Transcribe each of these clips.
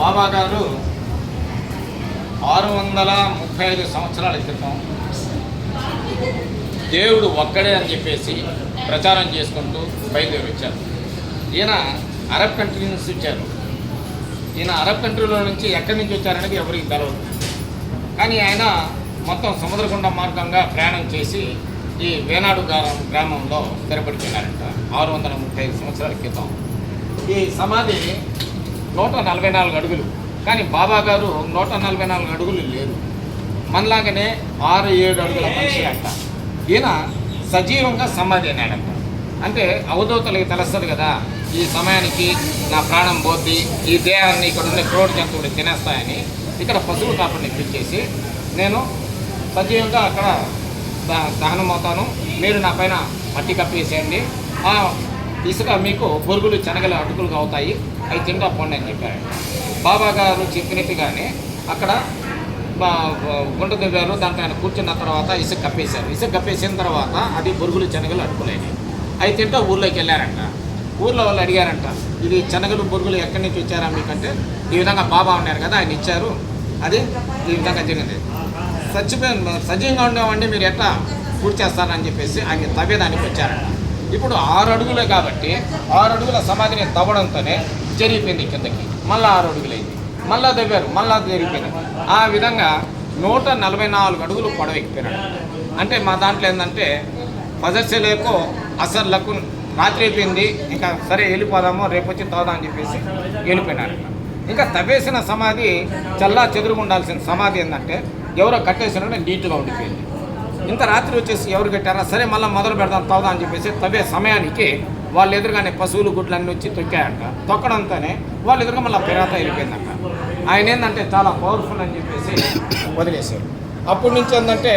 బాబా గారు 635 సంవత్సరాల క్రితం దేవుడు ఒక్కడే అని చెప్పేసి ప్రచారం చేసుకుంటూ బయలుదేరి వచ్చారు. ఈయన అరబ్ కంట్రీ నుంచి వచ్చారు. ఈయన అరబ్ కంట్రీలో నుంచి ఎక్కడి నుంచి వచ్చారనేది ఎవరికి తెలవదు. కానీ ఆయన మొత్తం సముద్రగుండ మార్గంగా ప్రయాణం చేసి ఈ వేనాడు గ్రామంలో స్థిరపడిపోయినారంట 635 సంవత్సరాల క్రితం. ఈ సమాధి 144 అడుగులు. కానీ బాబా గారు 144 అడుగులు లేరు, మనలాగానే 6-7 అడుగుల మనిషి అంట. ఈయన సజీవంగా సమాధి అయినాడంట. అంటే అవధూతలకి తెలుస్తుంది కదా, ఈ సమయానికి నా ప్రాణం పోద్ది, ఈ దేహాన్ని ఇక్కడ ఉండే క్రోడ్ జంతువులు తినేస్తాయని ఇక్కడ పశువు కాపుని పిలిచేసి నేను సజీవంగా అక్కడ దహనం అవుతాను, మీరు నా పైన మట్టి కప్పేసేయండి, ఆ ఇసుక మీకు బొరుగులు శనగలు అటుకులుగా అవుతాయి, అవి తింటా పోండి అని చెప్పారు. బాబా గారు చెప్పినట్టుగానే అక్కడ గుంట దివ్వారు. దాంట్లో ఆయన కూర్చున్న తర్వాత ఇసుక కప్పేశారు. ఇసుక కప్పేసిన తర్వాత అది బొరుగులు శనగలు అటుకులైనవి. అవి తింటా ఊళ్ళోకి వెళ్ళారంట. ఊళ్ళో వాళ్ళు అడిగారంట, ఇది శనగలు బొరుగులు ఎక్కడి నుంచి వచ్చారా మీకంటే, ఈ విధంగా బాబా ఉన్నారు కదా ఆయన ఇచ్చారు, అది ఈ విధంగా జరిగింది. సజీవంగా ఉండేవాడిని మీరు ఎట్లా పూర్తి చేస్తారని చెప్పేసి ఆయన తవ్వేదానికి వచ్చారంట. ఇప్పుడు 6 అడుగులే కాబట్టి 6 అడుగుల సమాధిని తవ్వడంతోనే జరిగిపోయింది కిందకి. మళ్ళీ 6 అడుగులైంది, మళ్ళా తవ్వారు, మళ్ళా జరిగిపోయింది. ఆ విధంగా 144 అడుగులు పొడవెక్కిపోయినాడు. అంటే మా దాంట్లో ఏంటంటే పదర్శలేకో అసర్లకు రాత్రి అయిపోయింది, ఇంకా సరే వెళ్ళిపోదాము, రేపు వచ్చి తవ్వుదామని చెప్పేసి వెళ్ళిపోయినారు. ఇంకా తవ్వేసిన సమాధి చల్లా చెదురుగా ఉండాల్సిన సమాధి ఏంటంటే ఎవరో కట్టేసినట్టు నీట్గా ఉండిపోయింది. ఇంత రాత్రి వచ్చేసి ఎవరు కట్టారా, సరే మళ్ళీ మొదలు పెడదాం తవ్వుదాం అని చెప్పేసి తవ్వే సమయానికి వాళ్ళ ఎదురుగానే పశువులు గుడ్లన్నీ వచ్చి తొక్కాయంట. తొక్కడంతోనే వాళ్ళ ఎదురుగా మళ్ళీ పెరాత వెళ్ళిపోయిందంట. ఆయన ఏంటంటే చాలా పవర్ఫుల్ అని చెప్పేసి వదిలేశారు. అప్పటి నుంచి ఏంటంటే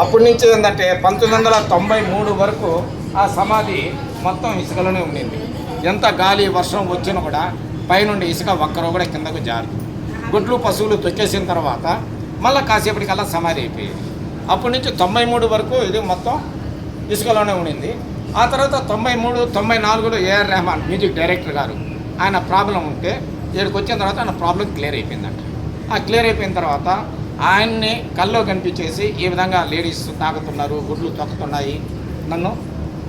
1993 వరకు ఆ సమాధి మొత్తం ఇసుకలోనే ఉండింది. ఎంత గాలి వర్షం వచ్చినా కూడా పైనుండి ఇసుక ఒక్కరో కూడా కిందకు జారదు. గుడ్లు పశువులు తొక్కేసిన తర్వాత మళ్ళీ కాసేపటికల్లా సమాధి అయిపోయింది. అప్పటి నుంచి 93 వరకు ఇది మొత్తం ఇసుకలోనే ఉండింది. ఆ తర్వాత 93-94లో ఏఆర్ రెహమాన్ మ్యూజిక్ డైరెక్టర్ గారు ఆయన ప్రాబ్లం ఉంటే ఇక్కడికి వచ్చిన తర్వాత ఆయన ప్రాబ్లం క్లియర్ అయిపోయిందంట. ఆ క్లియర్ అయిపోయిన తర్వాత ఆయన్ని కల్లో కనిపించేసి ఈ విధంగా లేడీస్ తాగుతున్నారు, గుడ్లు తొక్కుతున్నాయి, నన్ను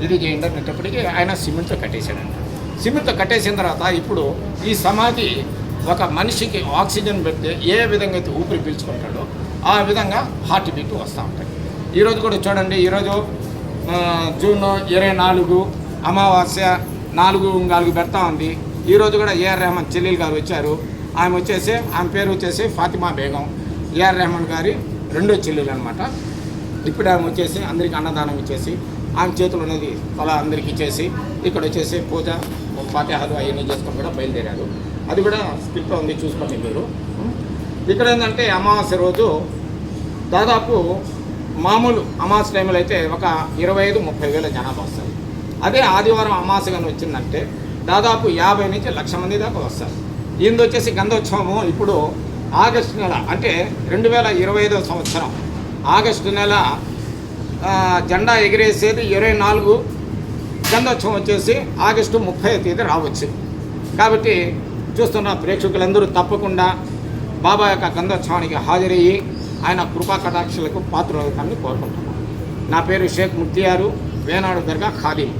ఇది చేయండి అనేటప్పటికీ ఆయన సిమెంట్తో కట్టేశాడంట. సిమెంట్తో కట్టేసిన తర్వాత ఇప్పుడు ఈ సమాధి ఒక మనిషికి ఆక్సిజన్ పెడితే ఏ విధంగా అయితే ఊపిరి పీల్చుకుంటాడో ఆ విధంగా హార్ట్ బీట్ వస్తూ ఉంటాయి. ఈరోజు కూడా చూడండి, ఈరోజు జూన్ 24 అమావాస్య 4 పెడతా ఉంది. ఈరోజు కూడా ఏఆర్ రెహమాన్ చెల్లెలు గారు వచ్చారు. ఆమె పేరు వచ్చేసి ఫాతిమా బేగం, ఏఆర్ రెహమాన్ గారి రెండో చెల్లెలు అనమాట. ఇప్పుడు ఆమె వచ్చేసి అందరికీ అన్నదానం ఇచ్చేసి ఆమె చేతులు అనేది తల అందరికీ ఇచ్చేసి ఇక్కడ వచ్చేసి పూజ ఫాతిహాలు అవన్నీ చేసుకొని కూడా బయలుదేరారు. అది కూడా స్క్రిప్ట్లో ఉంది, చూసుకొని మీరు. ఇక్కడ ఏంటంటే అమావాస్య రోజు దాదాపు మామూలు అమావాస్య టైంలో అయితే ఒక 25-30 వేల జనాభా వస్తారు. అదే ఆదివారం అమావాస్య కానీ వచ్చిందంటే దాదాపు 50 నుంచి 1,00,000 మంది దాకా వస్తారు. ఈయనది వచ్చేసి గంధోత్సవము ఇప్పుడు ఆగస్టు నెల, అంటే 2025వ సంవత్సరం ఆగస్టు నెల జెండా ఎగిరేసేది 24, గంధోత్సవం వచ్చేసి ఆగస్టు 30వ తేదీ రావచ్చు. కాబట్టి చూస్తున్న ప్రేక్షకులందరూ తప్పకుండా బాబా యొక్క గంధోత్సవానికి హాజరయ్యి ఆయన కృపా కటాక్షలకు పాత్రలవుతాన్ని కోరుకుంటున్నాను. నా పేరు షేక్ ముక్తియారు, వేనాడు దర్గా ఖాదీం.